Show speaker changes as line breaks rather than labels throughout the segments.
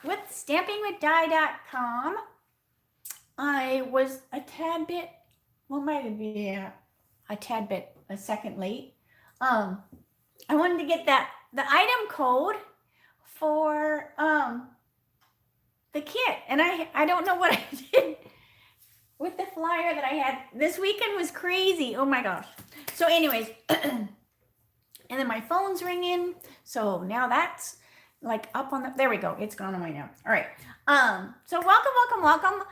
with stampingwithdye.com. I was a tad bit, well, might be a tad bit a second late. I wanted to get the item code for the kit, and I don't know what I did with the flyer that I had. This weekend was crazy. Oh my gosh. So, anyways, and then my phone's ringing. So now that's like up on the. There we go. It's gone away now. All right. So welcome.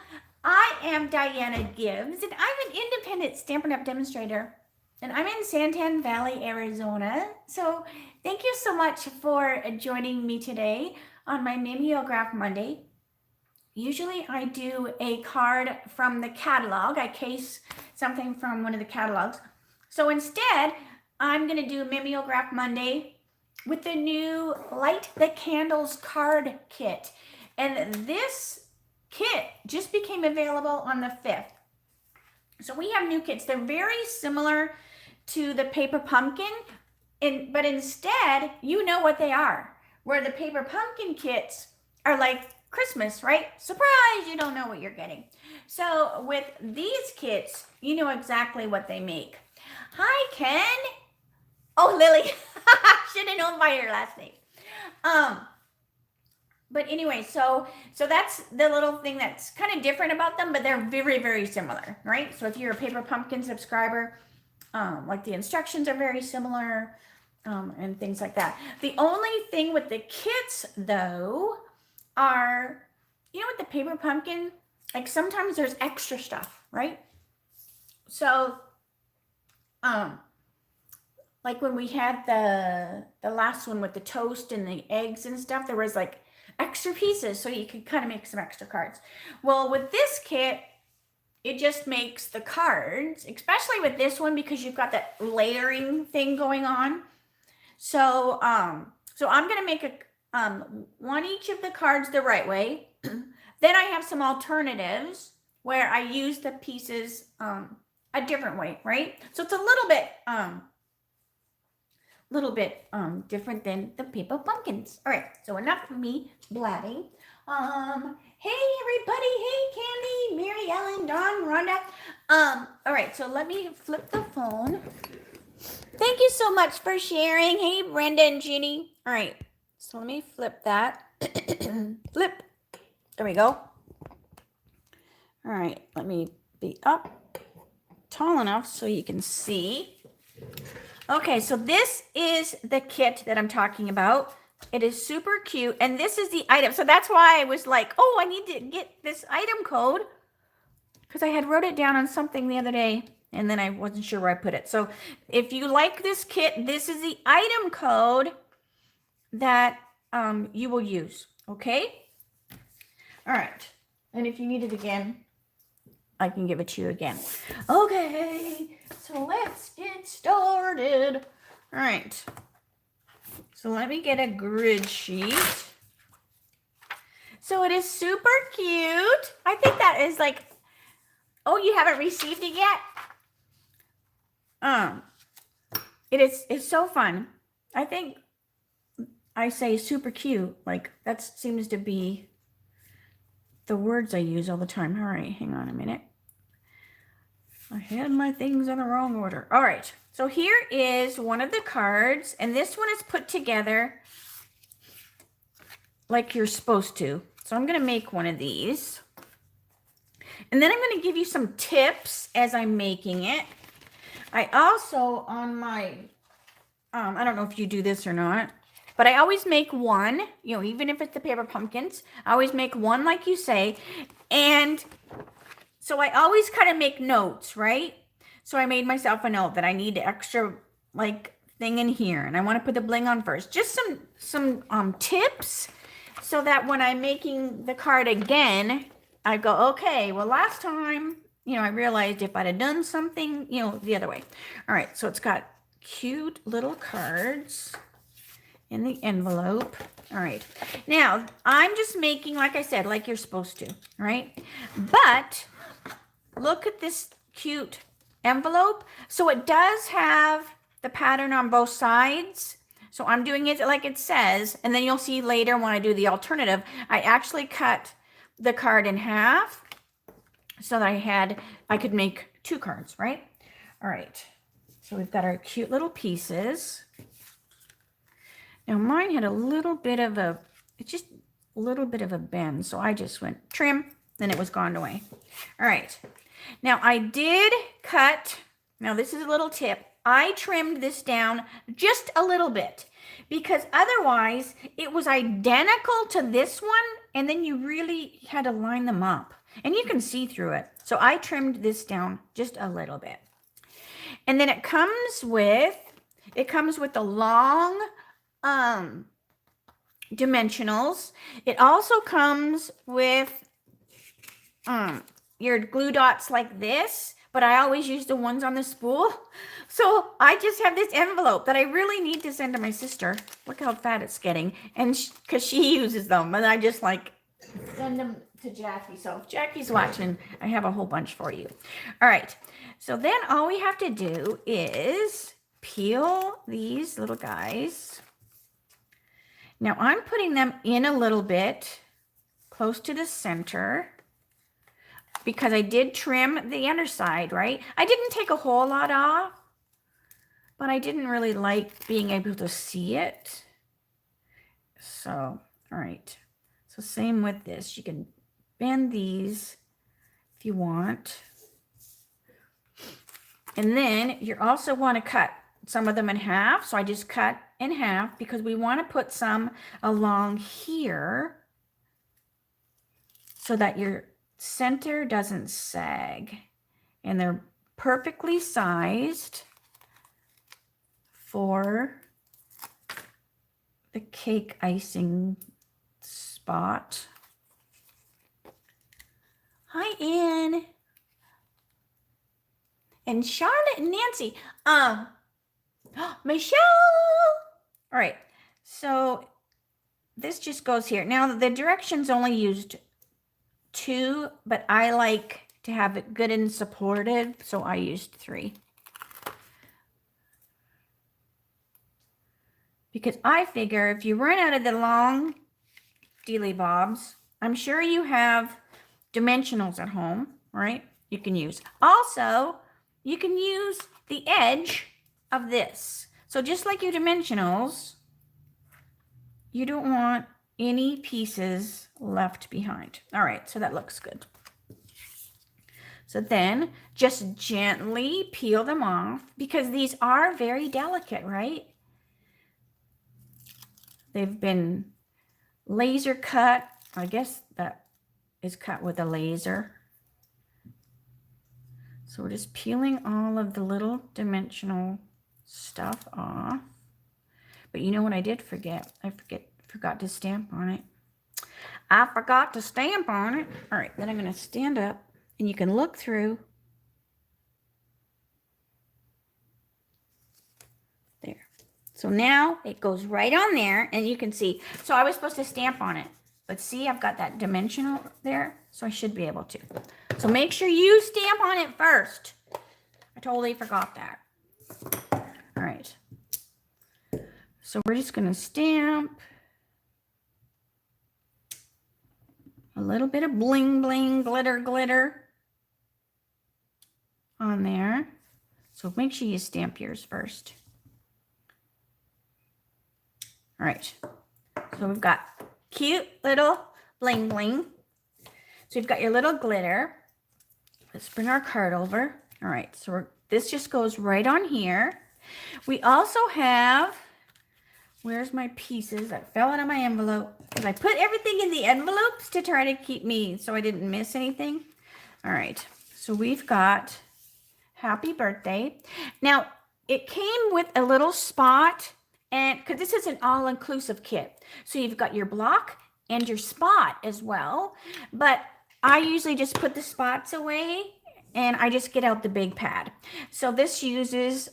I am Diana Gibbs, and I'm an independent Stampin' Up! Demonstrator, and I'm in Santan Valley, Arizona. So thank you so much for joining me today on my Mimeograph Monday. Usually I do a card from the catalog. I case something from one of the catalogs. So instead, I'm going to do Mimeograph Monday with the new Light the Candles card kit. And this kit just became available on the 5th. So we have new kits. They're very similar to the Paper Pumpkin, but instead, you know what they are. Where the Paper Pumpkin kits are like Christmas, right? Surprise, you don't know what you're getting. So with these kits, you know exactly what they make. Hi, Ken. Oh, Lily. Should have known by your last name. But anyway, so that's the little thing that's kind of different about them, but they're very, very similar, right? So if you're a Paper Pumpkin subscriber, like the instructions are very similar, and things like that. The only thing with the kits, though, are, you know, with the Paper Pumpkin, like sometimes there's extra stuff, right? So, like when we had the last one with the toast and the eggs and stuff, there was like extra pieces, so you could kind of make some extra cards. Well, with this kit, it just makes the cards, especially with this one, because you've got that layering thing going on. So, so I'm gonna make one each of the cards the right way. Then I have some alternatives where I use the pieces a different way, right? So it's a little bit different than the Paper Pumpkins. All right, so enough of me blabbing. Hey everybody, hey Candy, Mary Ellen, Dawn, Rhonda. All right, so let me flip the phone. Thank you so much for sharing. Hey Brenda and Ginny. All right, so let me flip that. Flip. There we go. All right, let me be up tall enough so you can see. Okay, so this is the kit that I'm talking about. It is super cute, and this is the item. So that's why I was like, oh, I need to get this item code, because I had wrote it down on something the other day, and then I wasn't sure where I put it. So if you like this kit, this is the item code that you will use, okay? All right, and if you need it again, I can give it to you again. Okay, so let's get started. All right, so let me get a grid sheet. So it is super cute. I think that is like, oh, you haven't received it yet? It's so fun. I think I say super cute, like that seems to be the words I use all the time. All right, hang on a minute. I had my things in the wrong order. All right, so here is one of the cards, and this one is put together like you're supposed to. So I'm going to make one of these, and then I'm going to give you some tips as I'm making it. I also, on my, I don't know if you do this or not, but I always make one, you know, even if it's the Paper Pumpkins, I always make one like you say. And so I always kind of make notes, right? So I made myself a note that I need extra like thing in here, and I want to put the bling on first. Just some tips so that when I'm making the card again, I go, okay, well, last time, you know, I realized if I'd have done something, you know, the other way. All right, so it's got cute little cards in the envelope. All right, now I'm just making, like I said, like you're supposed to, right? But look at this cute envelope. So it does have the pattern on both sides. So I'm doing it like it says, and then you'll see later when I do the alternative, I actually cut the card in half so that I could make 2 cards, right? All right, so we've got our cute little pieces. Now mine had a little bit of a, it's just a little bit of a bend, so I just went trim, then it was gone away. All right, now I did cut, now this is a little tip, I trimmed this down just a little bit because otherwise it was identical to this one, and then you really had to line them up and you can see through it. So I trimmed this down just a little bit. And then it comes with the long dimensionals. It also comes with your glue dots like this, but I always use the ones on the spool. So I just have this envelope that I really need to send to my sister. Look how fat it's getting. And because she uses them, and I just like send them to Jackie. So if Jackie's watching, I have a whole bunch for you. All right. So then all we have to do is peel these little guys. Now I'm putting them in a little bit close to the center because I did trim the underside, right? I didn't take a whole lot off, but I didn't really like being able to see it. So, all right. So same with this. You can bend these if you want. And then you also want to cut some of them in half. So I just cut in half because we want to put some along here so that your center doesn't sag, and they're perfectly sized for the cake icing spot. Hi, Ann. And Charlotte and Nancy. Michelle. All right. So this just goes here. Now the directions only used 2, but I like to have it good and supported, so I used 3. Because I figure if you run out of the long dealy bobs, I'm sure you have dimensionals at home, right? You can use. Also, you can use the edge of this. So just like your dimensionals, you don't want any pieces left behind. All right, so that looks good. So then just gently peel them off because these are very delicate, right? They've been laser cut. I guess that is cut with a laser. So we're just peeling all of the little dimensional stuff off. But you know what I did forget? I forgot to stamp on it. I forgot to stamp on it. All right, then I'm going to stand up and you can look through. There. So now it goes right on there and you can see. So I was supposed to stamp on it, but see, I've got that dimensional there, so I should be able to. So make sure you stamp on it first. I totally forgot that. All right. So we're just going to stamp a little bit of bling, bling, glitter, glitter on there. So make sure you stamp yours first. All right. So we've got cute little bling, bling. So you've got your little glitter. Let's bring our card over. All right. So this just goes right on here. We also have, where's my pieces that fell out of my envelope? Because I put everything in the envelopes to try to keep me so I didn't miss anything. All right. So we've got happy birthday. Now it came with a little spot, and because this is an all-inclusive kit. So you've got your block and your spot as well. But I usually just put the spots away and I just get out the big pad. So this uses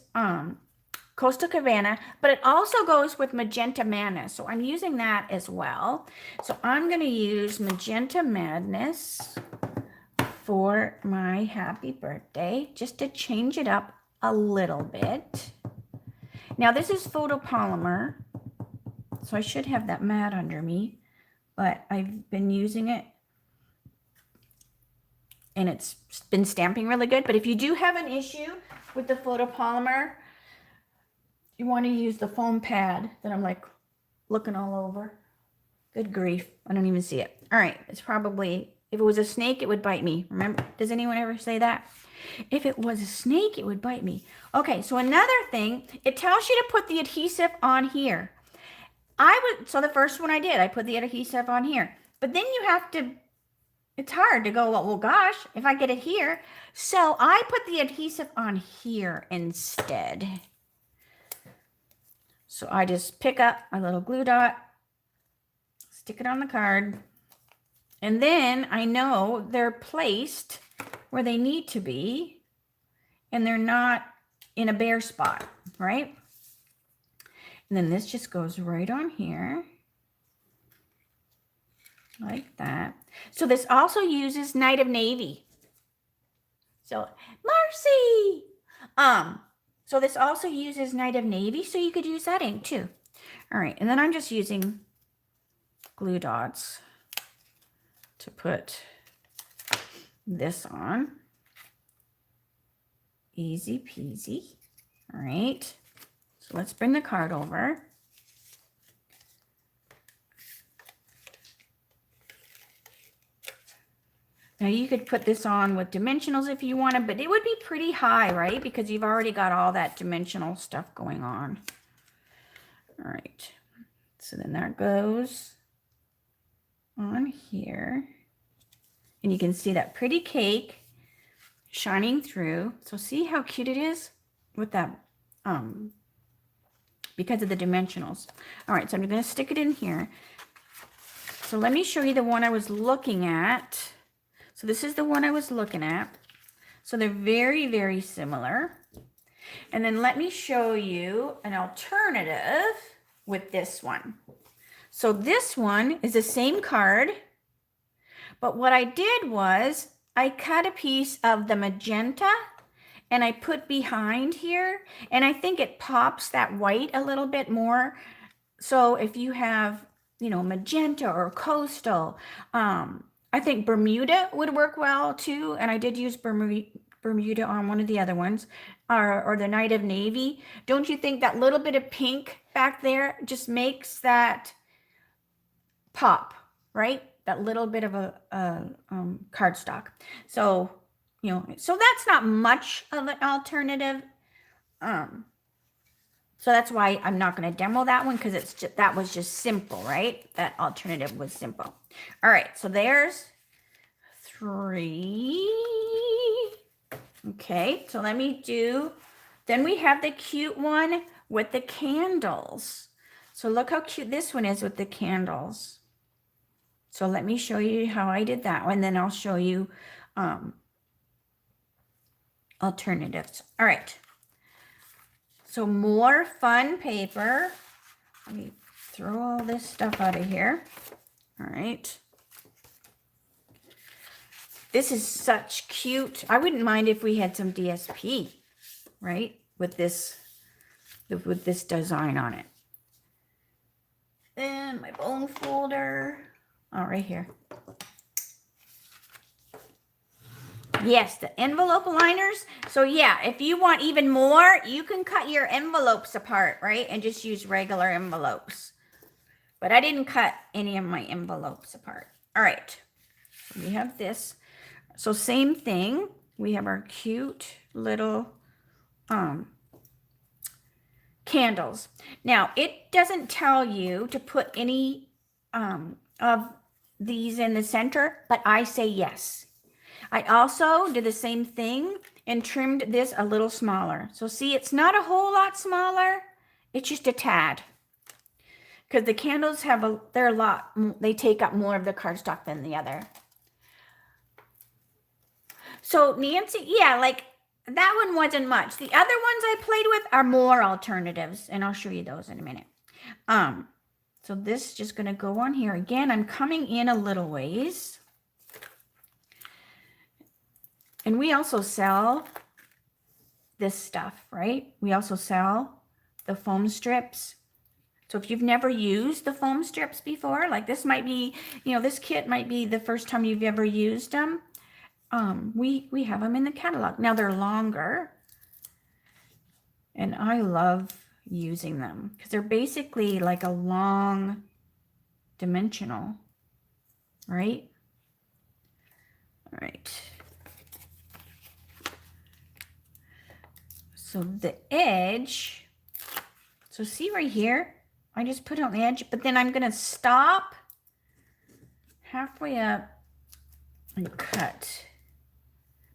Coastal Cabana, but it also goes with Magenta Madness. So I'm using that as well. So I'm going to use Magenta Madness for my happy birthday, just to change it up a little bit. Now this is photopolymer, So I should have that mat under me, but I've been using it and it's been stamping really good. But if you do have an issue with the photopolymer, you want to use the foam pad that I'm like looking all over. Good grief. I don't even see it. All right. It's probably, if it was a snake, it would bite me. Remember, does anyone ever say that? If it was a snake, it would bite me. Okay. So another thing, it tells you to put the adhesive on here. So the first one I did, I put the adhesive on here, but then you have to, it's hard to go, well, gosh, if I get it here. So I put the adhesive on here instead. So I just pick up my little glue dot, stick it on the card, and then I know they're placed where they need to be, and they're not in a bare spot, right? And then this just goes right on here, like that. So this also uses Night of Navy. So, Marcy! So this also uses Night of Navy, so you could use that ink too. All right, and then I'm just using glue dots to put this on. Easy peasy. All right, so let's bring the card over. Now you could put this on with dimensionals if you wanted, but it would be pretty high, right? Because you've already got all that dimensional stuff going on. All right, so then that goes on here. And you can see that pretty cake shining through. So see how cute it is with that, because of the dimensionals. All right, so I'm going to stick it in here. So let me show you the one I was looking at. So this is the one I was looking at. So they're very, very similar. And then let me show you an alternative with this one. So this one is the same card, but what I did was I cut a piece of the magenta and I put behind here, and I think it pops that white a little bit more. So if you have, you know, magenta or coastal, I think Bermuda would work well too. And I did use Bermuda on one of the other ones, or the Night of Navy. Don't you think that little bit of pink back there just makes that pop, right? That little bit of a cardstock. So, you know, so that's not much of an alternative. So that's why I'm not going to demo that one, because it's just, that was just simple, right? That alternative was simple. All right, so there's 3. Okay, so let me do, then we have the cute one with the candles. So look how cute this one is with the candles. So let me show you how I did that one, then I'll show you alternatives. All right. So more fun paper. Let me throw all this stuff out of here. All right. This is such cute. I wouldn't mind if we had some DSP, right? With this design on it. And my bone folder. Oh, right here. Yes, the envelope liners. So yeah, if you want even more, you can cut your envelopes apart, right? And just use regular envelopes. But I didn't cut any of my envelopes apart. All right, so we have this. So same thing. We have our cute little candles. Now, it doesn't tell you to put any of these in the center, but I say yes. I also did the same thing and trimmed this a little smaller. So see, it's not a whole lot smaller. It's just a tad. Because the candles have they're a lot, they take up more of the cardstock than the other. So Nancy, yeah, like that one wasn't much. The other ones I played with are more alternatives, and I'll show you those in a minute. So this is just going to go on here. Again, I'm coming in a little ways. And we also sell this stuff, right? We also sell the foam strips. So if you've never used the foam strips before, like this might be, this kit might be the first time you've ever used them. We have them in the catalog. Now they're longer, and I love using them because they're basically like a long dimensional, right? All right. So the edge, so see right here, I just put it on the edge, but then I'm going to stop halfway up and cut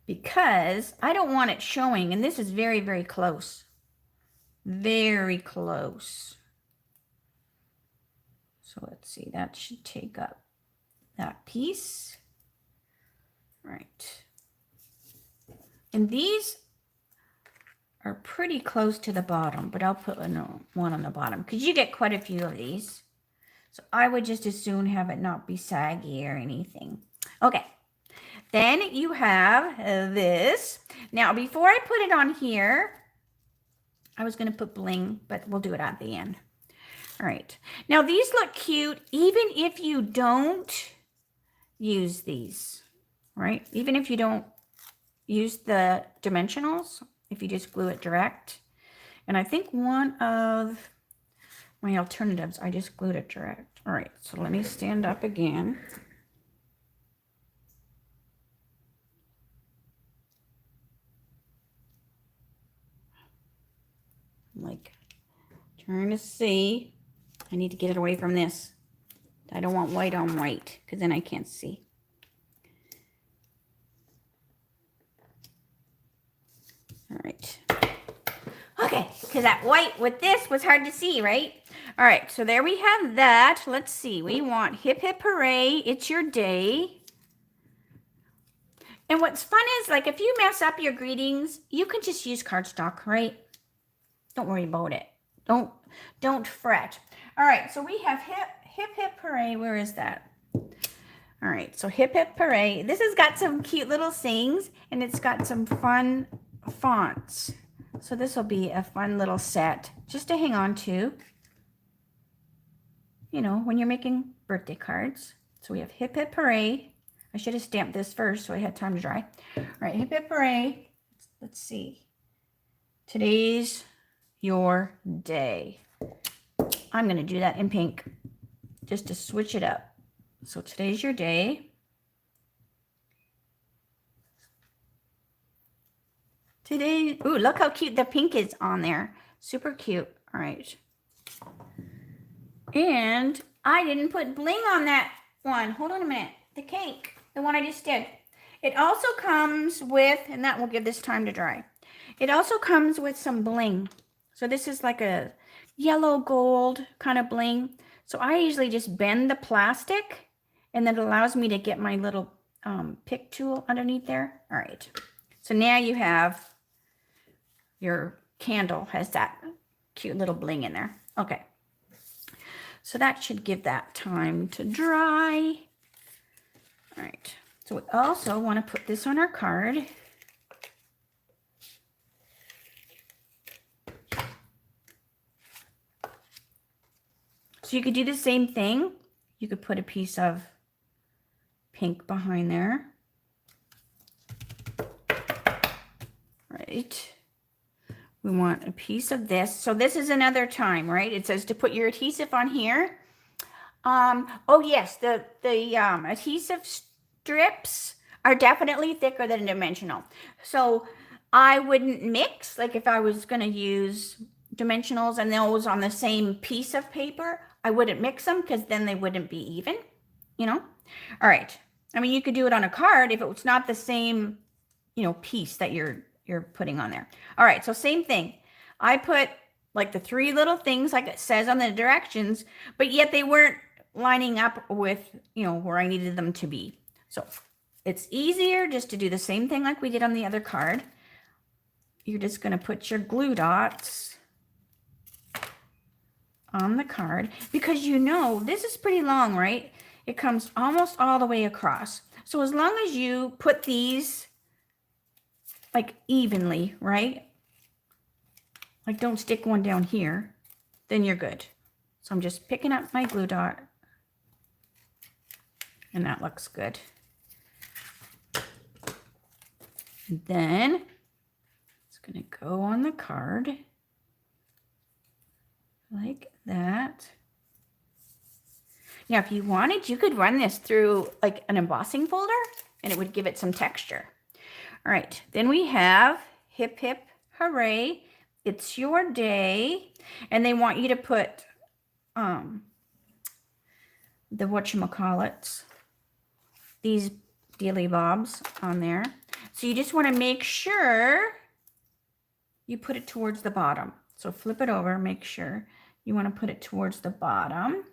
because I don't want it showing. And this is very, very close. Very close. So let's see, that should take up that piece. Right. And these are pretty close to the bottom, but I'll put one on the bottom because you get quite a few of these. So I would just as soon have it not be saggy or anything. Okay. Then you have this. Now, before I put it on here, I was going to put bling, but we'll do it at the end. All right. Now, these look cute even if you don't use these, right? Even if you don't use the dimensionals, if you just glue it direct. And I think one of my alternatives, I just glued it direct. All right, so let me stand up again. I'm like trying to see. I need to get it away from this. I don't want white on white because then I can't see. All right. Okay, because that white with this was hard to see, right? All right, so there we have that. Let's see. We want hip, hip, hooray. It's your day. And what's fun is, like, if you mess up your greetings, you can just use cardstock, right? Don't worry about it. Don't fret. All right, so we have hip, hip, hip, hooray. Where is that? All right, so hip, hip, hooray. This has got some cute little sayings, and it's got some fun fonts. So this will be a fun little set just to hang on to, when you're making birthday cards. So we have hip, hip, hooray. I should have stamped this first so I had time to dry. All right, hip, hip, hooray. Let's see. Today's your day. I'm going to do that in pink just to switch it up. So today's your day. Today, ooh, look how cute the pink is on there. Super cute. All right. And I didn't put bling on that one. Hold on a minute. The cake, the one I just did. It also comes with, and that will give this time to dry. It also comes with some bling. So this is like a yellow gold kind of bling. So I usually just bend the plastic and then it allows me to get my little pick tool underneath there. All right. So now you have your candle has that cute little bling in there. Okay. So that should give that time to dry. All right. So we also want to put this on our card. So you could do the same thing. You could put a piece of pink behind there. Right. We want a piece of this. So this is another time, right? It says to put your adhesive on here. Oh yes, the adhesive strips are definitely thicker than dimensional. So I wouldn't mix, like if I was going to use dimensionals and those on the same piece of paper, I wouldn't mix them because then they wouldn't be even, All right. I mean, you could do it on a card if it was not the same, piece that you're putting on there. All right, so same thing. I put like the 3 little things like it says on the directions, but yet they weren't lining up with, where I needed them to be. So it's easier just to do the same thing like we did on the other card. You're just going to put your glue dots on the card because this is pretty long, right? It comes almost all the way across. So as long as you put these like evenly, right? Like don't stick one down here, then you're good. So I'm just picking up my glue dot. And that looks good. And then it's going to go on the card like that. Now, if you wanted, you could run this through like an embossing folder and it would give it some texture. All right, then we have hip, hip, hooray. It's your day. And they want you to put the whatchamacallits, these dealy bobs on there. So you just want to make sure you put it towards the bottom. So flip it over, make sure you want to put it towards the bottom.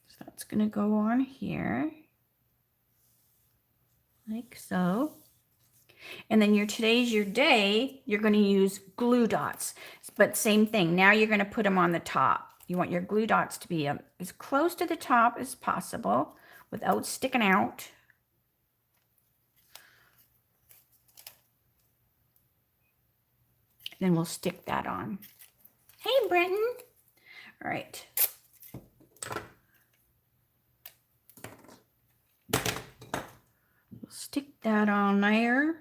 So that's going to go on here, like so. And then today's your day, you're going to use glue dots. But same thing, now you're going to put them on the top. You want your glue dots to be as close to the top as possible without sticking out. Then we'll stick that on. Hey, Brenton. All right. We'll stick that on there.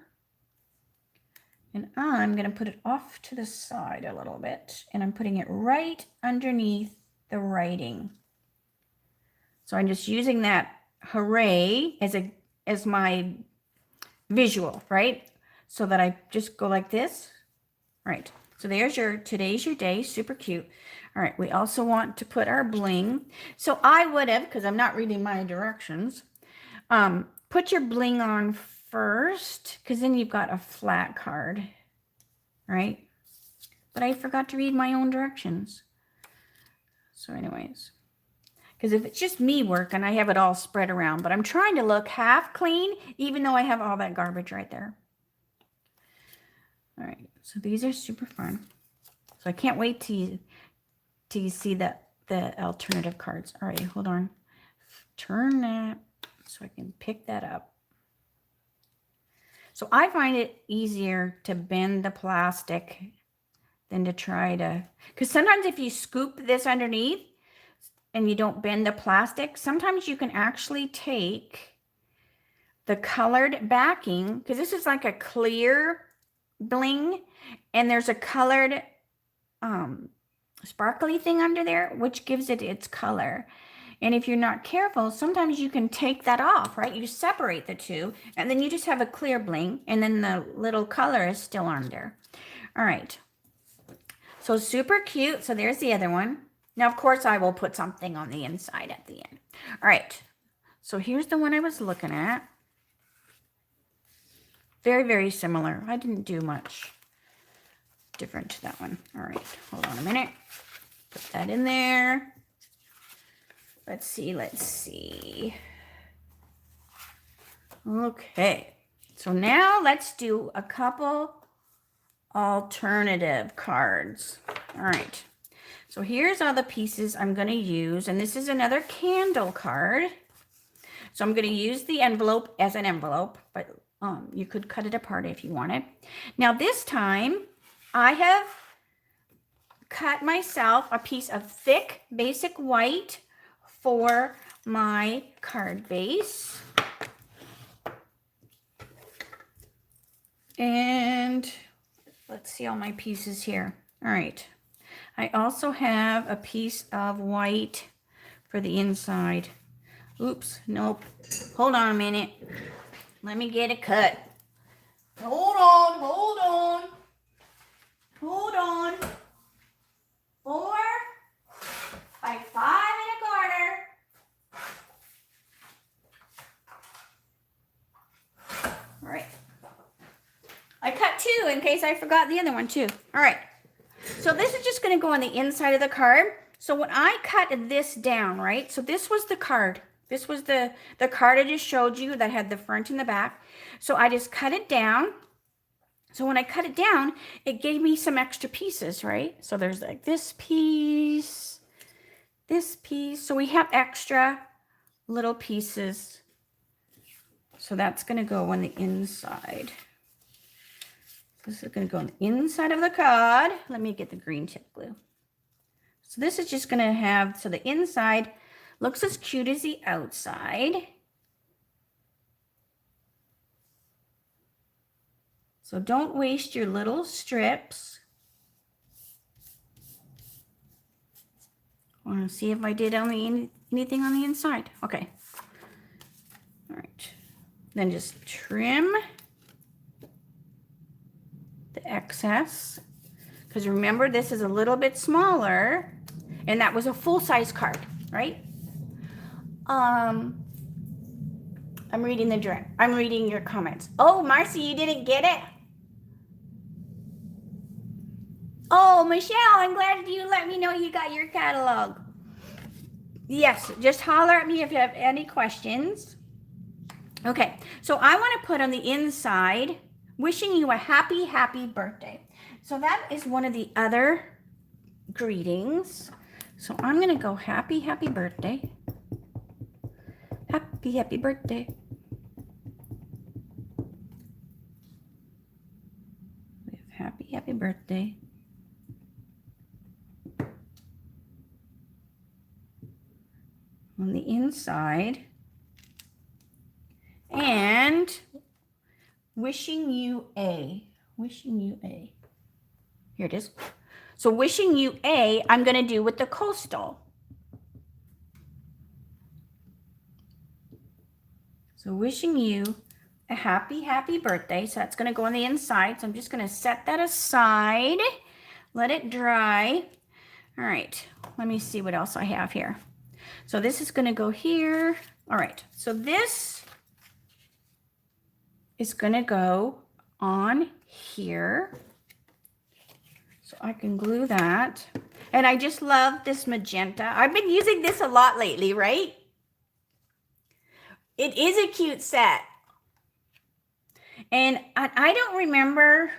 And I'm going to put it off to the side a little bit. And I'm putting it right underneath the writing. So I'm just using that hooray as my visual, right? So that I just go like this. All right. So there's today's your day. Super cute. All right. We also want to put our bling. So I would have, because I'm not reading my directions, put your bling on first, because then you've got a flat card, right? But I forgot to read my own directions. So anyways, because if it's just me working, I have it all spread around, but I'm trying to look half clean, even though I have all that garbage right there. All right, so these are super fun. So I can't wait till you see the alternative cards. All right, hold on. Turn that so I can pick that up. So I find it easier to bend the plastic than to try to, because sometimes if you scoop this underneath and you don't bend the plastic, sometimes you can actually take the colored backing, because this is like a clear bling and there's a colored sparkly thing under there, which gives it its color. And if you're not careful, sometimes you can take that off, right? You separate the two, and then you just have a clear bling, and then the little color is still on there. All right. So super cute. So there's the other one. Now, of course, I will put something on the inside at the end. All right. So here's the one I was looking at. Very, very similar. I didn't do much different to that one. All right. Hold on a minute. Put that in there. Let's see. Okay, so now let's do a couple alternative cards. All right, so here's all the pieces I'm going to use, and this is another candle card. So I'm going to use the envelope as an envelope, but you could cut it apart if you wanted. Now this time, I have cut myself a piece of thick basic white for my card base. And let's see all my pieces here. All right. I also have a piece of white for the inside. Oops, nope. Hold on a minute. Let me get it cut. Hold on. 4 by 5 1/4. All right. I cut 2 in case I forgot the other one too. All right. So this is just going to go on the inside of the card. So when I cut this down, right? So this was the card. This was the card I just showed you that had the front and the back. So I just cut it down. So when I cut it down, it gave me some extra pieces, right? So there's like this piece. So we have extra little pieces. So that's going to go on the inside. This is going to go on the inside of the card. Let me get the green tip glue. So this is just going to have, so the inside looks as cute as the outside. So don't waste your little strips. I want to see if I did anything on the inside. Okay. All right. Then just trim the excess. Because remember, this is a little bit smaller. And that was a full-size card, right? I'm reading I'm reading your comments. Oh, Marcy, you didn't get it? Oh, Michelle, I'm glad you let me know you got your catalog. Yes, just holler at me if you have any questions. Okay, so I want to put on the inside, wishing you a happy, happy birthday. So that is one of the other greetings. So I'm going to go happy, happy birthday. Happy, happy birthday. We have happy, happy birthday. On the inside. And wishing you a. Here it is. So wishing you a, I'm going to do with the coastal. So wishing you a happy, happy birthday. So that's going to go on the inside. So I'm just going to set that aside. Let it dry. All right. Let me see what else I have here. So this is going to go here. All right. So this is going to go on here. So I can glue that. And I just love this magenta. I've been using this a lot lately, right? It is a cute set. And I don't remember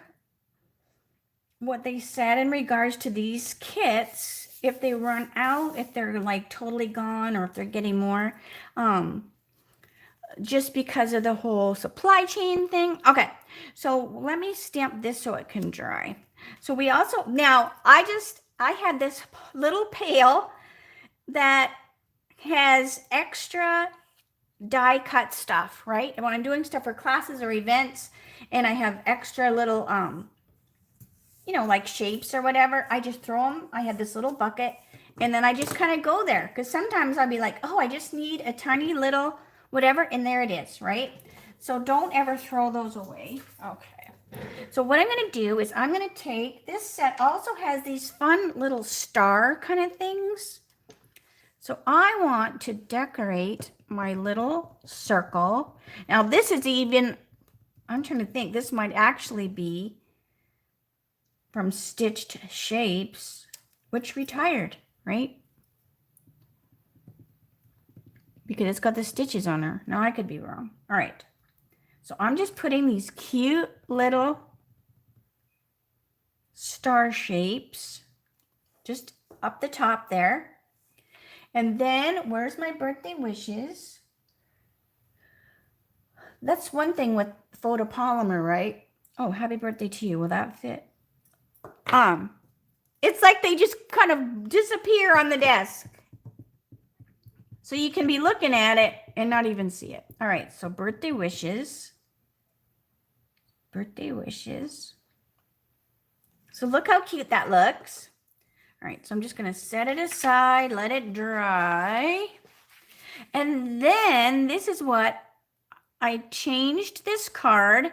what they said in regards to these kits. If they run out, if they're like totally gone, or if they're getting more. Just because of the whole supply chain thing. Okay, so let me stamp this so it can dry. So we also, now I had this little pail that has extra die cut stuff, right? And when I'm doing stuff for classes or events and I have extra little, you know, like shapes or whatever, I just throw them. I have this little bucket and then I just kind of go there. Because sometimes I'll be like, oh, I just need a tiny little whatever, and there it is, right? So don't ever throw those away. Okay. So what I'm going to do is I'm going to take, this set also has these fun little star kind of things. So I want to decorate my little circle. Now this is even, I'm trying to think, this might actually be from Stitched Shapes, which retired, right? Because it's got the stitches on her. Now I could be wrong. All right. So I'm just putting these cute little star shapes just up the top there. And then where's my birthday wishes? That's one thing with photopolymer, right? Oh, happy birthday to you. Will that fit? It's like they just kind of disappear on the desk. So you can be looking at it and not even see it. All right, so birthday wishes. Birthday wishes. So look how cute that looks. All right, so I'm just going to set it aside, let it dry. And then this is what I changed this card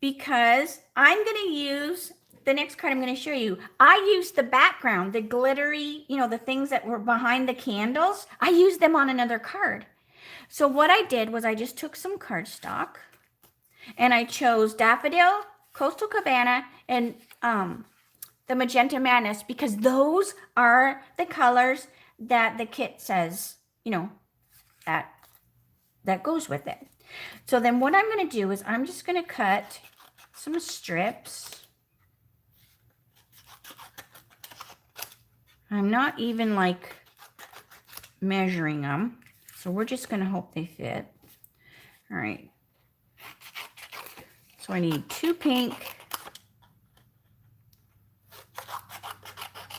because I'm going to use the next card I'm going to show you. I used the background, the glittery, you know, the things that were behind the candles. I used them on another card. So what I did was I just took some cardstock and I chose Daffodil, Coastal Cabana, and the Magenta Madness because those are the colors that the kit says, you know, that goes with it. So then what I'm going to do is I'm just going to cut some strips. I'm not even like measuring them. So we're just going to hope they fit. All right. So I need 2 pink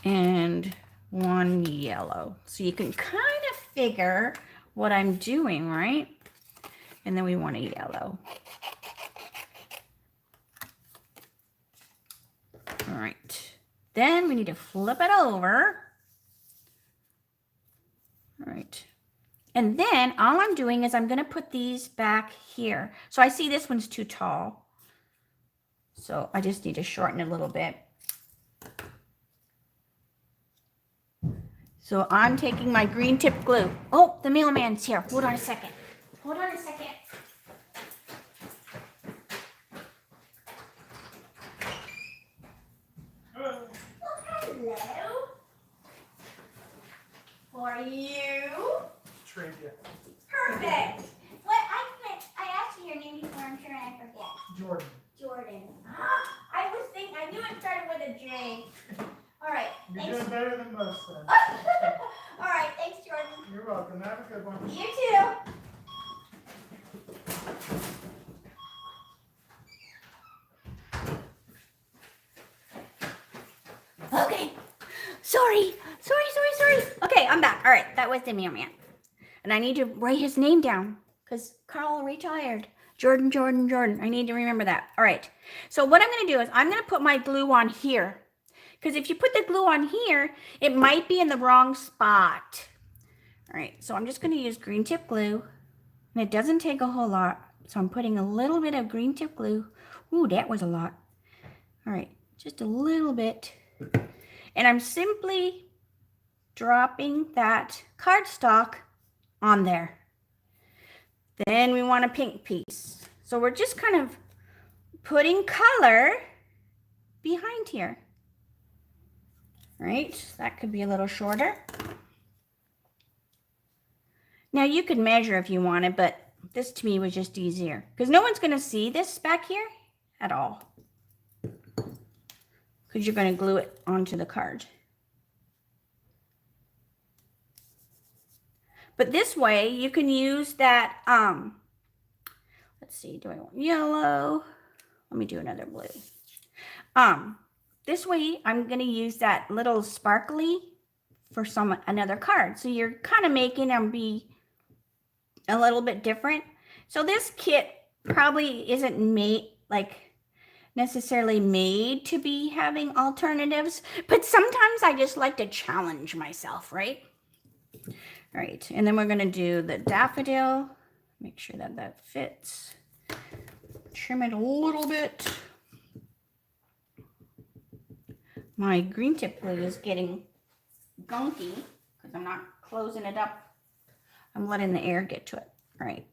and 1 yellow. So you can kind of figure what I'm doing, right? And then we want a yellow. All right. Then we need to flip it over. All right. And then all I'm doing is I'm going to put these back here. So I see this one's too tall. So I just need to shorten it a little bit. So I'm taking my green tip glue. Oh, the mailman's here. Hold on a second. Hold on a second. Oh, hello. For you.
Trivia.
Perfect. What I asked you your name before. I'm sure I forget.
Jordan.
Jordan. I knew it started with a J. All right.
You're
Thanks.
doing better than most then.
All right. Thanks, Jordan.
You're welcome. Have a good one.
You too. Okay. Sorry. Okay, I'm back. All right. That was the mailman. And I need to write his name down because Carl retired. Jordan. I need to remember that. All right. So what I'm going to do is I'm going to put my glue on here. Because if you put the glue on here, it might be in the wrong spot. All right. So I'm just going to use green tip glue. And it doesn't take a whole lot. So I'm putting a little bit of green tip glue. Ooh, that was a lot. All right. Just a little bit. And I'm simply dropping that cardstock on there. Then we want a pink piece. So we're just kind of putting color behind here. Right? That could be a little shorter. Now you could measure if you wanted, but this to me was just easier because no one's going to see this back here at all because you're going to glue it onto the card. But this way you can use that, let's see, do I want yellow? Let me do another blue. This way I'm going to use that little sparkly for another card. So you're kind of making them be a little bit different. So this kit probably isn't necessarily made to be having alternatives, but sometimes I just like to challenge myself, right? All right, and then we're going to do the daffodil. Make sure that that fits. Trim it a little bit. My green tip glue is getting gunky because I'm not closing it up. I'm letting the air get to it. All right.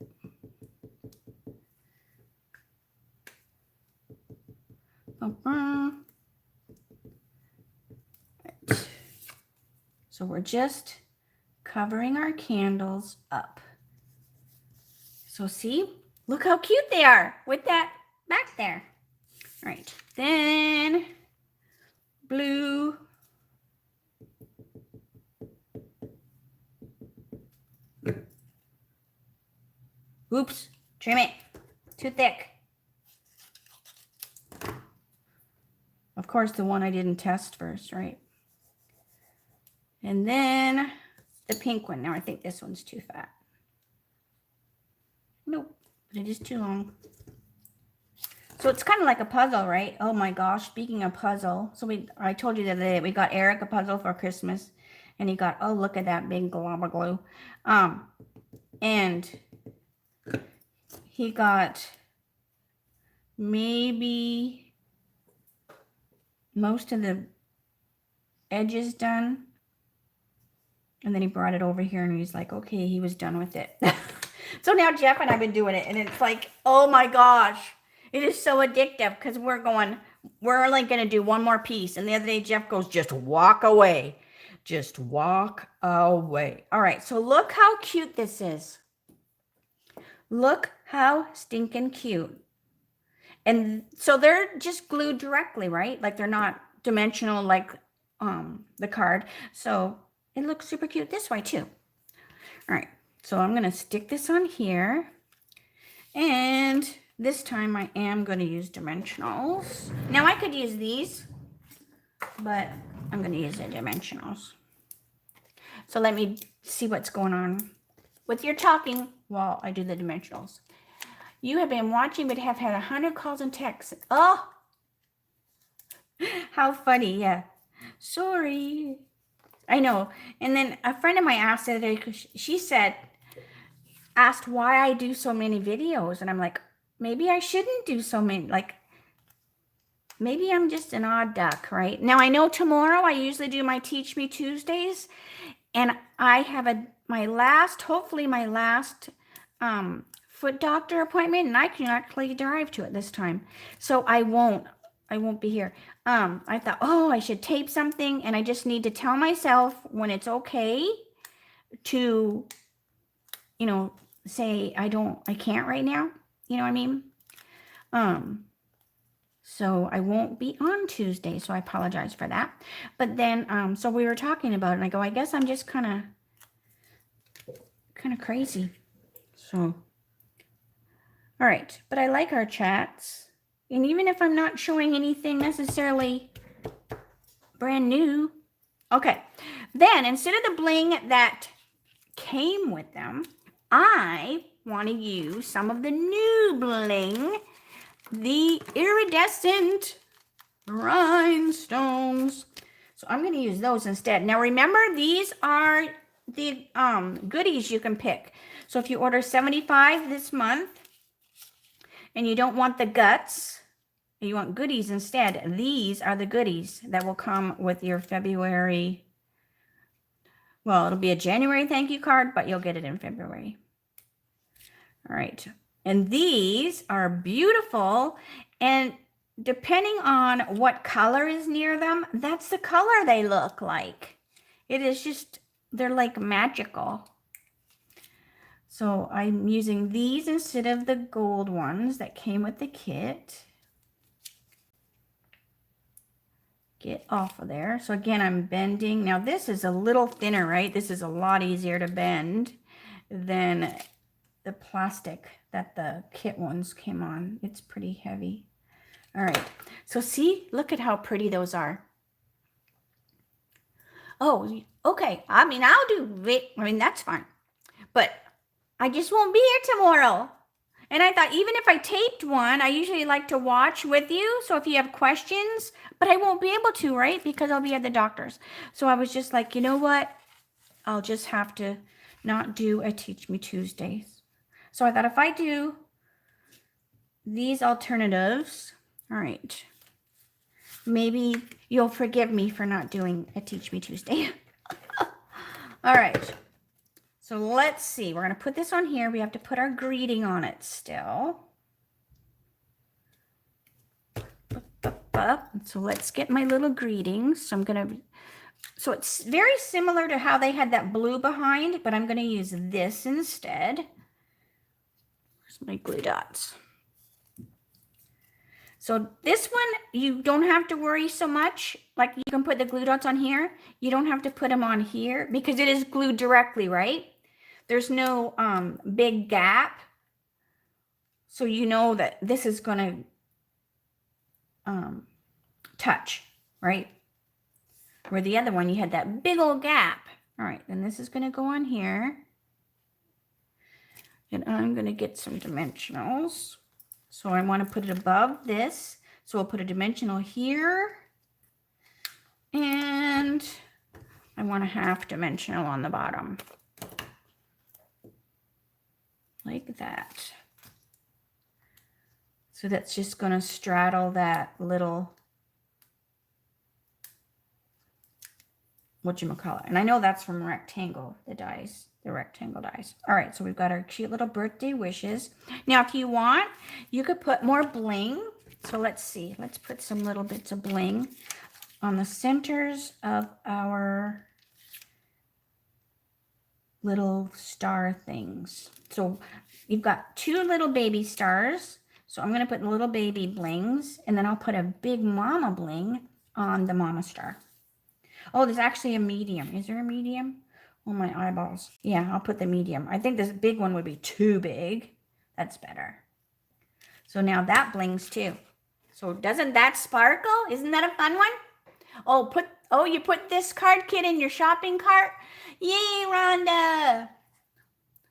Right. So we're just covering our candles up. So see, look how cute they are with that back there. All right, then blue. Oops, trim it, too thick. Of course, the one I didn't test first, right? And then the pink one. Now I think this one's too fat. Nope, but it is too long. So it's kind of like a puzzle, right? Oh my gosh, speaking of puzzle. So I told you the other day we got Eric a puzzle for Christmas. And he got, oh, look at that big glob of glue. And he got maybe most of the edges done. And then he brought it over here and he's like, okay, he was done with it. So now Jeff and I've been doing it and it's like, oh my gosh, it is so addictive because we're only going to do one more piece. And the other day Jeff goes, just walk away. Just walk away. All right, so look how cute this is. Look how stinking cute. And so they're just glued directly, right? Like they're not dimensional like the card. So it looks super cute this way too. All right, so I'm going to stick this on here. And this time I am going to use dimensionals. Now I could use these. but I'm going to use the dimensionals. So let me see what's going on with your talking while I do the dimensionals. You have been watching but have had 100 calls and texts. Oh, how funny. Yeah. Sorry. I know. And then a friend of mine asked the other day, 'cause she said, asked why I do so many videos. And I'm like, maybe I shouldn't do so many. Like, maybe I'm just an odd duck, right? Now, I know tomorrow I usually do my Teach Me Tuesdays. And I have hopefully my last foot doctor appointment. And I can actually drive to it this time. So I won't be here. I thought, oh, I should tape something. And I just need to tell myself when it's okay to, you know, say I can't right now. You know what I mean? So I won't be on Tuesday. So I apologize for that. But then, so we were talking about it and I go, I guess I'm just kind of crazy. So, all right. But I like our chats. And even if I'm not showing anything necessarily brand new. Okay. Then instead of the bling that came with them, I want to use some of the new bling, the iridescent rhinestones. So I'm going to use those instead. Now remember, these are the goodies you can pick. So if you order 75 this month and you don't want the guts, you want goodies instead, these are the goodies that will come with your February. Well, it'll be a January thank you card, but you'll get it in February. All right. And these are beautiful. And depending on what color is near them, that's the color they look like. It is just, they're like magical. So I'm using these instead of the gold ones that came with the kit. Get off of there. So again, I'm bending. Now this is a little thinner, right? This is a lot easier to bend than the plastic that the kit ones came on. It's pretty heavy. All right. So see, look at how pretty those are. Oh, okay. I mean, I'll do it. I mean, that's fine. But I just won't be here tomorrow. And I thought, even if I taped one, I usually like to watch with you. So if you have questions, but I won't be able to, right? Because I'll be at the doctor's. So I was just like, you know what? I'll just have to not do a Teach Me Tuesdays. So I thought if I do these alternatives, all right, maybe you'll forgive me for not doing a Teach Me Tuesday. All right. So let's see. We're going to put this on here. We have to put our greeting on it still. So let's get my little greetings. So I'm going to, so it's very similar to how they had that blue behind, but I'm going to use this instead. Where's my glue dots? So this one, you don't have to worry so much. Like you can put the glue dots on here. You don't have to put them on here because it is glued directly, right? There's no big gap. So you know that this is going to touch, right? Where the other one, you had that big old gap. All right, then this is going to go on here. And I'm going to get some dimensionals. So I want to put it above this. So we'll put a dimensional here. And I want a half dimensional on the bottom. Like that. So that's just going to straddle that little, whatchamacallit. And I know that's from Rectangle, the dies, the rectangle dies. All right, so we've got our cute little birthday wishes. Now, if you want, you could put more bling. So let's see. Let's put some little bits of bling on the centers of our little star things. So you've got two little baby stars. So I'm going to put little baby blings, and then I'll put a big mama bling on the mama star. Oh, there's actually a medium. Is there a medium? Oh, my eyeballs. Yeah, I'll put the medium. I think this big one would be too big. That's better. So now that blings too. So doesn't that sparkle? Isn't that a fun one? Oh, you put this card kit in your shopping cart? Yay, Rhonda.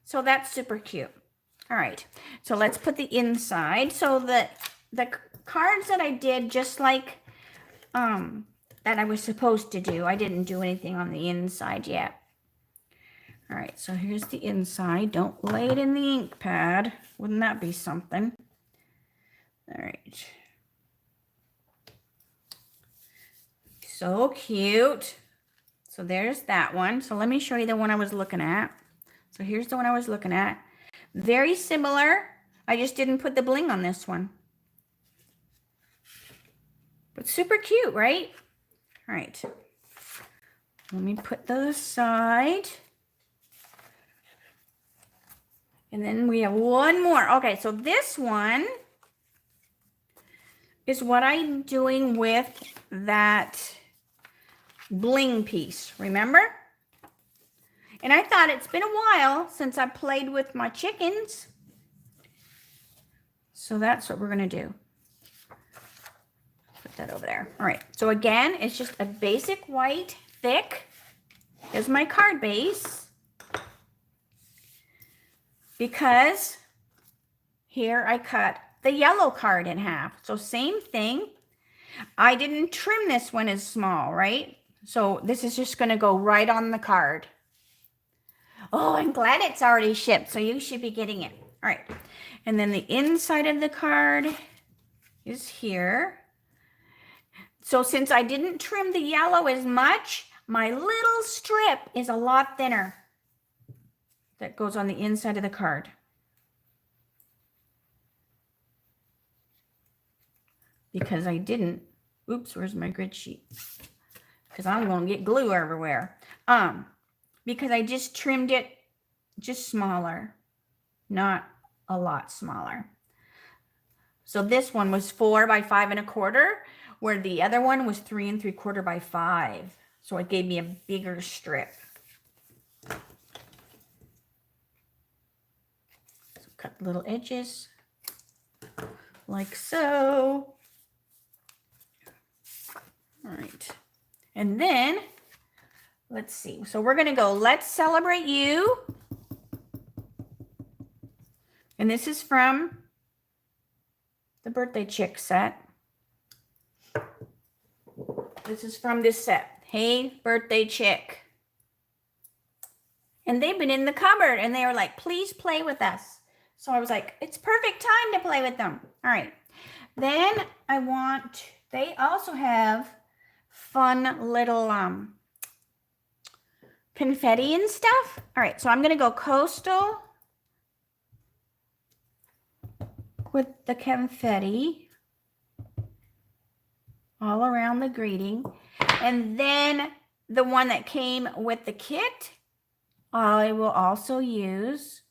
So that's super cute. All right, so let's put the inside. So the cards that I did, just like that I was supposed to do, I didn't do anything on the inside yet. All right, so here's the inside. Don't lay it in the ink pad. Wouldn't that be something? All right. So cute. So there's that one. So let me show you the one I was looking at. So here's the one I was looking at. Very similar. I just didn't put the bling on this one. But super cute, right? All right. Let me put those aside. And then we have one more. Okay, so this one is what I'm doing with that bling piece, remember? And I thought it's been a while since I played with my chickens. So that's what we're gonna do. Put that over there. All right, so again, it's just a basic white, thick. Here's my card base. Because here I cut the yellow card in half. So same thing. I didn't trim this one as small, right? So this is just gonna go right on the card. Oh, I'm glad it's already shipped, so you should be getting it. All right, and then the inside of the card is here. So since I didn't trim the yellow as much, my little strip is a lot thinner that goes on the inside of the card. Because I didn't, oops, where's my grid sheet? Because I'm gonna get glue everywhere. Because I just trimmed it just smaller, not a lot smaller. So this one was 4 by 5 1/4, where the other one was 3 3/4 by 5. So it gave me a bigger strip. So cut little edges like so. All right. And then let's see. So we're going to go, let's celebrate you. And this is from the birthday chick set. This is from this set. Hey, birthday chick. And they've been in the cupboard and they were like, please play with us. So I was like, it's perfect time to play with them. All right. Then I want, they also have fun little confetti and stuff. All right, so I'm gonna go coastal with the confetti all around the greeting. And then the one that came with the kit, I will also use.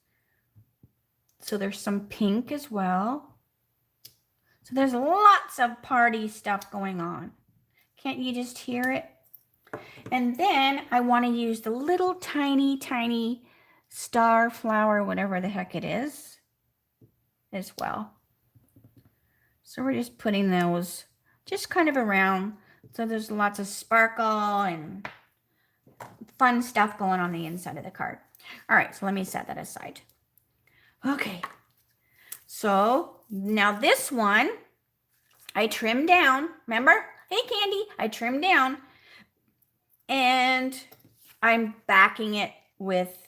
So there's some pink as well. So there's lots of party stuff going on. Can't you just hear it? And then I want to use the little tiny, tiny star flower, whatever the heck it is, as well. So we're just putting those just kind of around. So there's lots of sparkle and fun stuff going on the inside of the card. All right, so let me set that aside. Okay, so now this one I trimmed down, remember? Hey, Candy, I trimmed down and I'm backing it with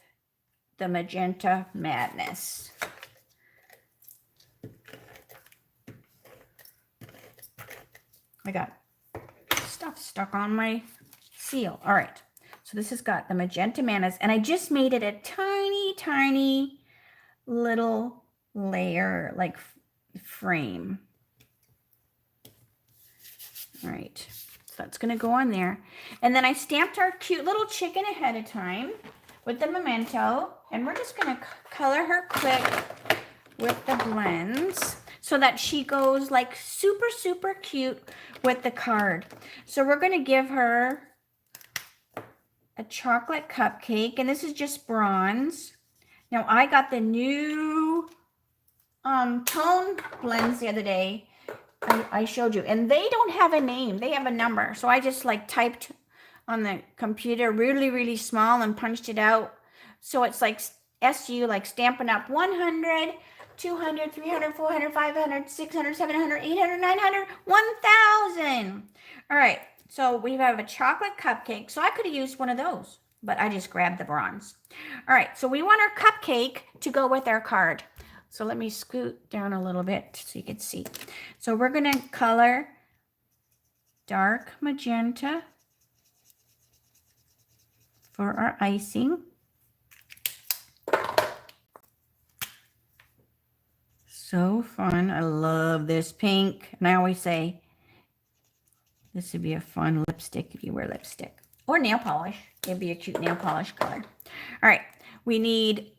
the Magenta Madness. I got stuff stuck on my seal. All right, so this has got the Magenta Madness and I just made it a tiny, tiny little layer, like frame. All right, so that's gonna go on there. And then I stamped our cute little chicken ahead of time with the memento, and we're just gonna color her quick with the blends so that she goes like super, super cute with the card. So we're gonna give her a chocolate cupcake, and this is just bronze. Now I got the new tone blends the other day, I showed you. And they don't have a name. They have a number. So I just like typed on the computer really, really small and punched it out. So it's like SU, like Stampin' Up! 100, 200, 300, 400, 500, 600, 700, 800, 900, 1,000. All right. So we have a chocolate cupcake. So I could have used one of those, but I just grabbed the bronze. All right. So we want our cupcake to go with our card. So let me scoot down a little bit so you can see. So we're going to color dark magenta for our icing. So fun. I love this pink. And I always say this would be a fun lipstick if you wear lipstick. Or nail polish. It'd be a cute nail polish color. All right. We need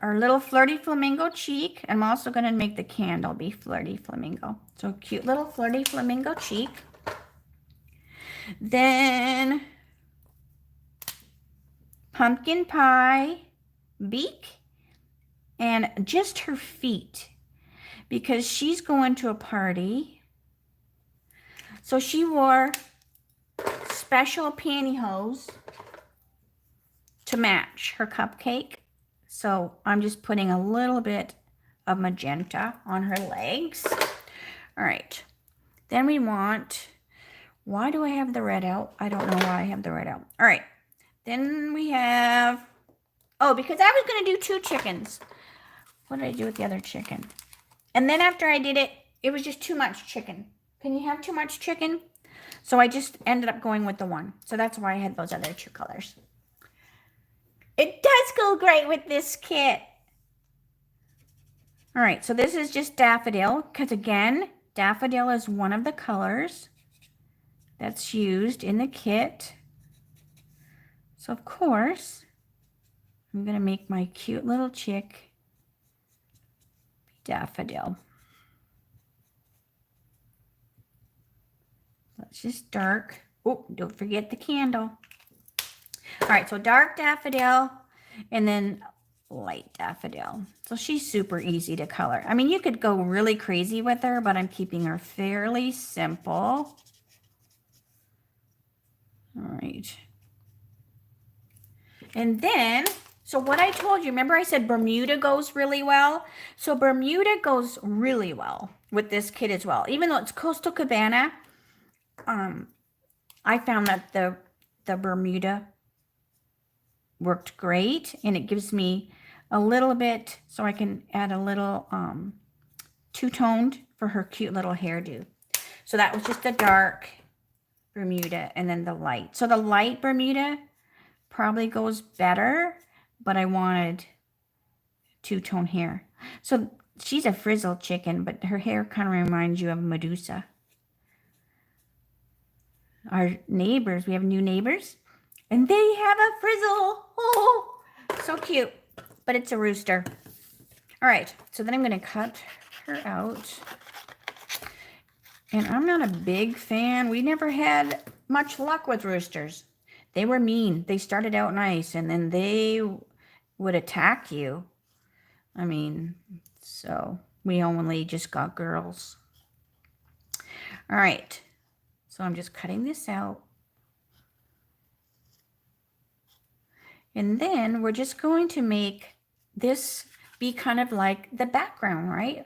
our little flirty flamingo cheek. I'm also going to make the candle be flirty flamingo. So cute little flirty flamingo cheek. Then pumpkin pie beak and just her feet because she's going to a party. So she wore special pantyhose to match her cupcake. So I'm just putting a little bit of magenta on her legs. All right. Then we want, why do I have the red out? I don't know why I have the red out. All right. Then we have, oh, because I was going to do 2 chickens. What did I do with the other chicken? And then after I did it, it was just too much chicken. Can you have too much chicken? So I just ended up going with the 1. So that's why I had those other 2 colors. It does go great with this kit. All right, so this is just daffodil, because again, daffodil is one of the colors that's used in the kit. So of course, I'm going to make my cute little chick daffodil. That's just dark. Oh, don't forget the candle. All right, so dark daffodil and then light daffodil. So she's super easy to color. I mean, you could go really crazy with her, but I'm keeping her fairly simple. All right. And then, so what I told you, remember I said Bermuda goes really well? So Bermuda goes really well with this kit as well. Even though it's Coastal Cabana, I found that the Bermuda worked great, and it gives me a little bit, so I can add a little two-toned for her cute little hairdo. So that was just the dark Bermuda and then the light. So the light Bermuda probably goes better, but I wanted two-tone hair. So she's a frizzled chicken, but her hair kind of reminds you of Medusa. Our neighbors, we have new neighbors, and they have a frizzle. Oh, so cute, but it's a rooster. All right, so then I'm going to cut her out. And I'm not a big fan. We never had much luck with roosters. They were mean. They started out nice, and then they would attack you. I mean, so we only just got girls. All right. So I'm just cutting this out. And then we're just going to make this be kind of like the background, right?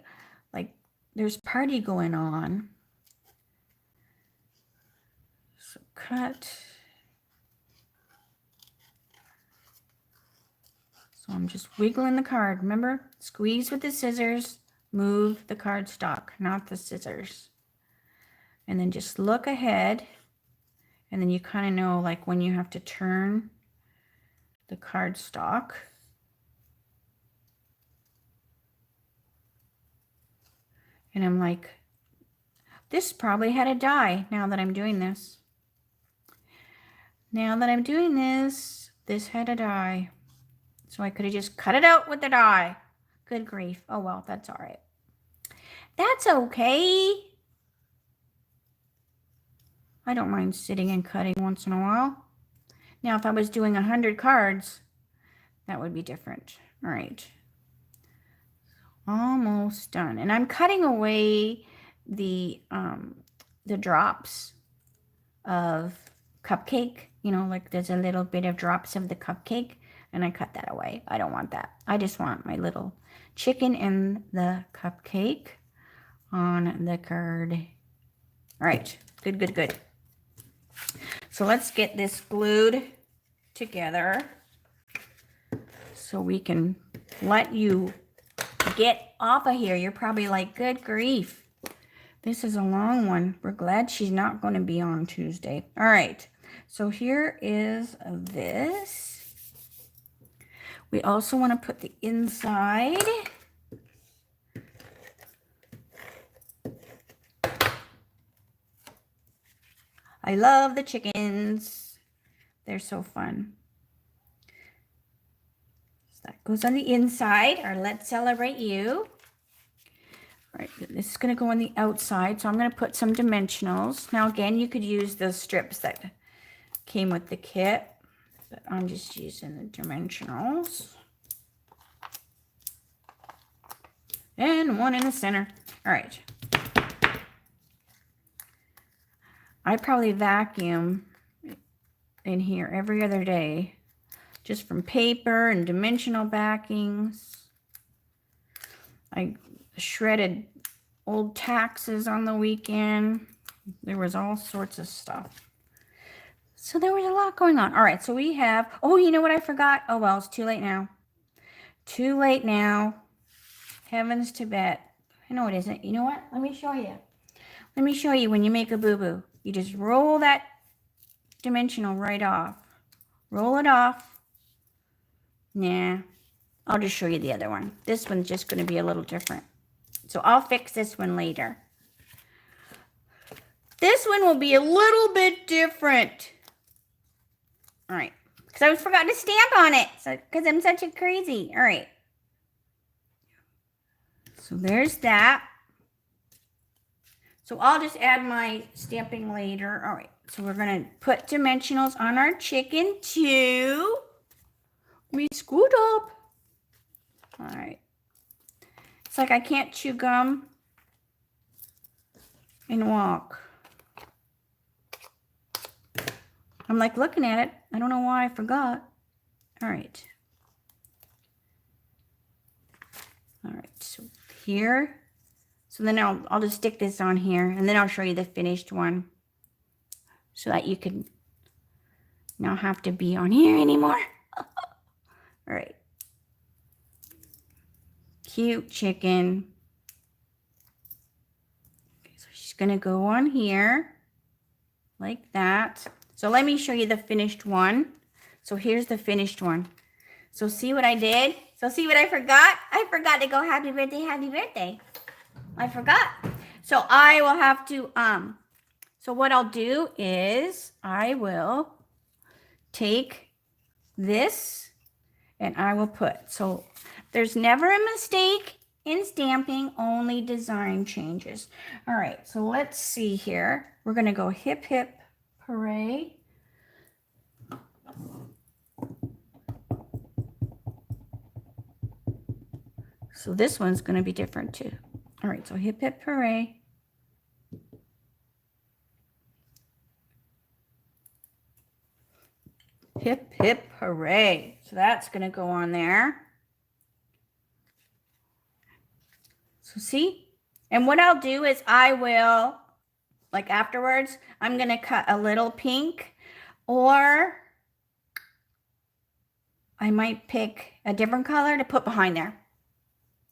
Like there's party going on. So cut. So I'm just wiggling the card. Remember, squeeze with the scissors, move the cardstock, not the scissors. And then just look ahead. And then you kind of know like when you have to turn the cardstock. And I'm like, this probably had a die now that I'm doing this. Now that I'm doing this, this had a die. So I could have just cut it out with the die. Good grief. Oh, well, that's all right. That's okay. I don't mind sitting and cutting once in a while. Now, if I was doing 100 cards, that would be different. All right. Almost done. And I'm cutting away the drops of cupcake, you know, like there's a little bit of drops of the cupcake, and I cut that away. I don't want that. I just want my little chicken and the cupcake on the card. All right, good, good, good. So let's get this glued together so we can let you get off of here. You're probably like, good grief. This is a long one. We're glad she's not going to be on Tuesday. All right. So here is this. We also want to put the inside. I love the chickens. They're so fun. So that goes on the inside, or let's celebrate you. All right, this is going to go on the outside, so I'm going to put some dimensionals. Now, again, you could use those strips that came with the kit, but I'm just using the dimensionals. And one in the center. All right. I probably vacuum in here every other day, just from paper and dimensional backings. I shredded old taxes on the weekend. There was all sorts of stuff. So there was a lot going on. All right, so we have, oh, you know what I forgot? Oh, well, it's too late now. Too late now. Heavens to bet. I know it isn't. You know what? Let me show you. Let me show you when you make a boo-boo. You just roll that dimensional right off. Roll it off. Nah, I'll just show you the other one. This one's just going to be a little different. So I'll fix this one later. This one will be a little bit different. All right, because I forgot to stamp on it. So because I'm such a crazy. All right. So there's that. So I'll just add my stamping later. All right, so we're going to put dimensionals on our chicken too. Let me scoot up. All right. It's like I can't chew gum and walk. I'm like looking at it. I don't know why I forgot. All right. All right, so here. So then I'll just stick this on here, and then I'll show you the finished one so that you can not have to be on here anymore. All right. Cute chicken. Okay, so she's going to go on here like that. So let me show you the finished one. So here's the finished one. So see what I did? So see what I forgot? I forgot to go happy birthday, happy birthday. I forgot. So I will have to, so what I'll do is I will take this and I will put, so there's never a mistake in stamping, only design changes. All right, so let's see here. We're going to go hip, hip, hooray. So this one's going to be different too. All right, so hip, hip, hooray. Hip, hip, hooray. So that's going to go on there. So see? And what I'll do is I will, like afterwards, I'm going to cut a little pink, or I might pick a different color to put behind there.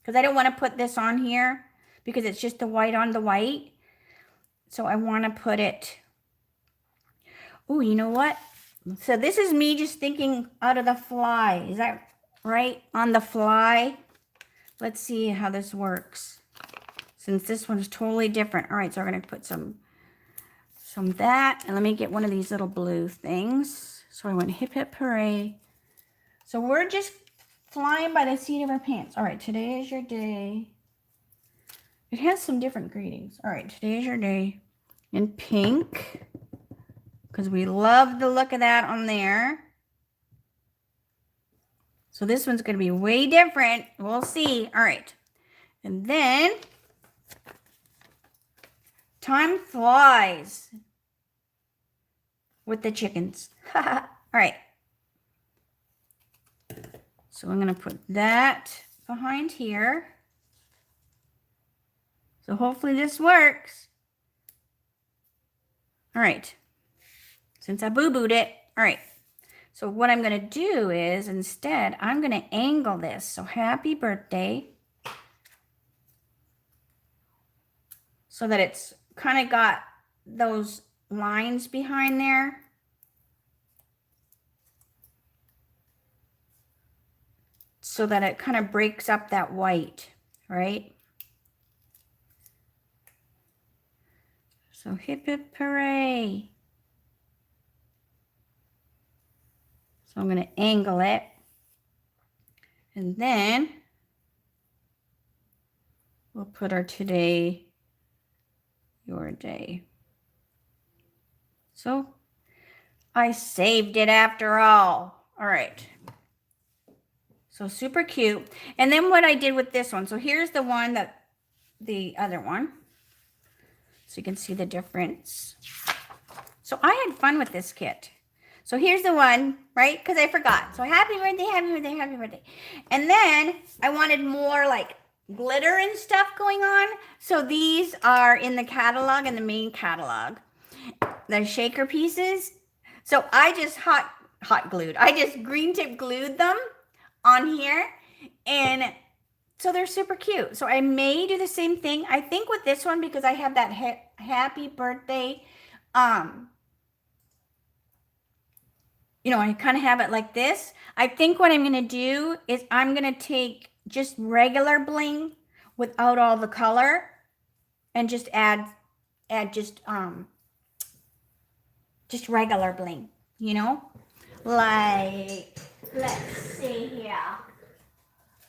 Because I don't want to put this on here because it's just the white on the white. So I want to put it, oh, you know what? So this is me just thinking out of the fly. Is that right? On the fly. Let's see how this works. Since this one is totally different. All right, so we're going to put some of that. And let me get one of these little blue things. So I went hip, hip, hooray. So we're just flying by the seat of our pants. All right, today is your day. It has some different greetings. All right, today is your day in pink, because we love the look of that on there. So this one's going to be way different. We'll see. All right. And then Time flies with the chickens. All right. So I'm going to put that behind here. So hopefully this works. All right. Since I boo-booed it. All right. So what I'm going to do is instead, I'm going to angle this. So happy birthday. So that it's kind of got those lines behind there. So that it kind of breaks up that white, right? So hip hip hooray. So I'm going to angle it. And then we'll put our today, your day. So I saved it after all. All right. So super cute. And then what I did with this one. So here's the one that, the other one. So you can see the difference. So I had fun with this kit. So here's the one, right? Because I forgot. So happy birthday, happy birthday, happy birthday. And then I wanted more like glitter and stuff going on. So these are in the catalog, in the main catalog. The shaker pieces. So I just hot glued. I just green tip glued them on here. And so they're super cute. So I may do the same thing. I think with this one, because I have that happy birthday, you know, I kind of have it like this. I think what I'm going to do is I'm going to take just regular bling without all the color and just add just regular bling, you know, like, let's see here.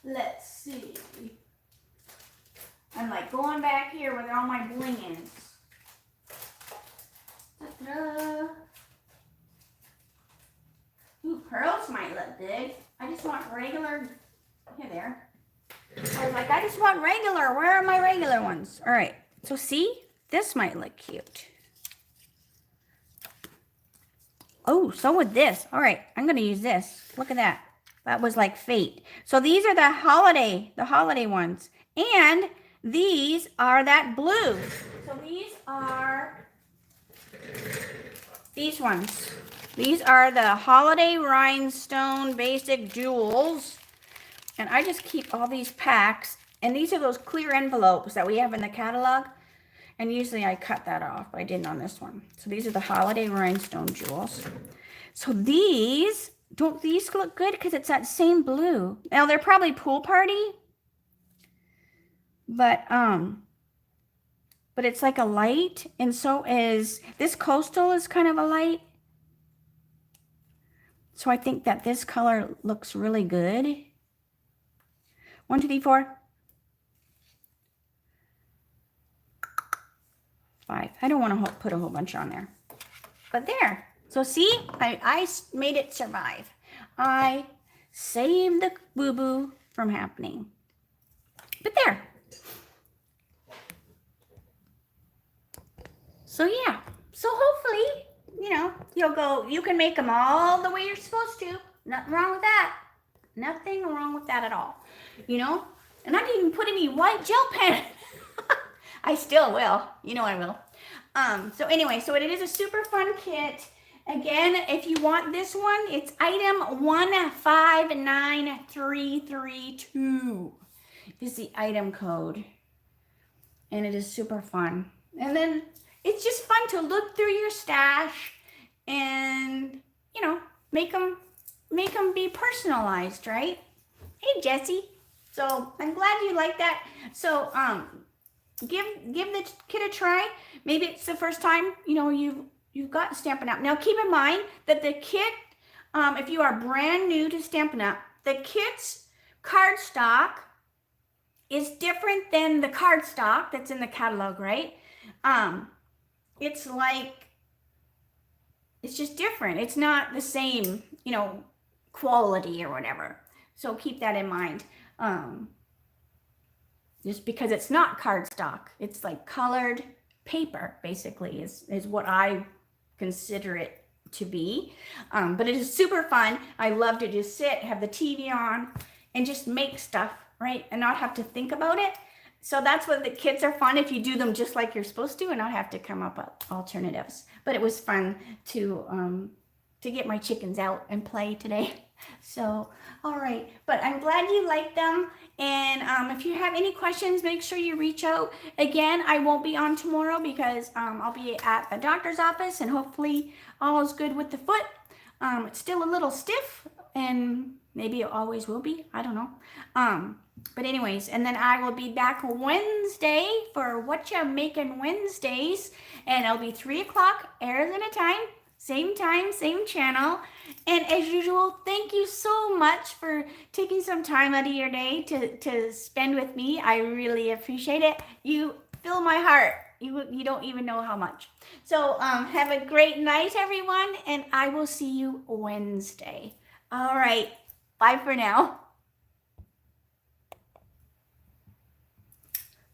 Let's see. I'm like going back here with all my bling ins. Ta-da. Ooh, pearls might look good. I just want regular. Here, there. I was like, I just want regular. Where are my regular ones? All right. So see, this might look cute. Oh, so would this. All right, I'm going to use this. Look at that. That was like fate. So these are the holiday ones. And these are that blue. So these are these ones. These are the holiday rhinestone basic jewels. And I just keep all these packs. And these are those clear envelopes that we have in the catalog. And usually I cut that off, but I didn't on this one. So these are the holiday rhinestone jewels. So these, don't these look good? Because it's that same blue. Now they're probably pool party. But it's like a light. And so is, this coastal is kind of a light. So I think that this color looks really good. 1, 2, 3, 4. 5. I don't want to put a whole bunch on there. But there. So see, I made it survive. I saved the boo-boo from happening. But there. So yeah. So hopefully, you know, you can make them all the way you're supposed to. Nothing wrong with that. Nothing wrong with that at all. You know? And I didn't even put any white gel pen. I still will. You know I will. So anyway, so it is a super fun kit. Again, if you want this one, it's item 159332 is the item code. And it is super fun. And then it's just fun to look through your stash and, you know, make them be personalized, right? Hey, Jessie. So I'm glad you like that. So, give the kit a try. Maybe it's the first time, you know, you've got Stampin' Up. Now keep in mind that the kit, if you are brand new to Stampin' Up, the kit's cardstock is different than the cardstock that's in the catalog, right? It's like, it's just different. It's not the same, you know, quality or whatever. So keep that in mind. Just because it's not cardstock. It's like colored paper, basically, is what I consider it to be. But it is super fun. I love to just sit, have the TV on, and just make stuff, right? And not have to think about it. So that's what the kids are fun if you do them just like you're supposed to and not have to come up with alternatives. But it was fun to get my chickens out and play today. So, all right. But I'm glad you liked them. And if you have any questions, make sure you reach out. Again, I won't be on tomorrow because I'll be at a doctor's office and hopefully all is good with the foot. It's still a little stiff and maybe it always will be. I don't know. But anyways, and then I will be back Wednesday for What You Making Wednesdays. And it'll be 3 o'clock Arizona time, same channel. And as usual, thank you so much for taking some time out of your day to spend with me. I really appreciate it. You fill my heart. You don't even know how much. So have a great night, everyone, and I will see you Wednesday. All right. Bye for now.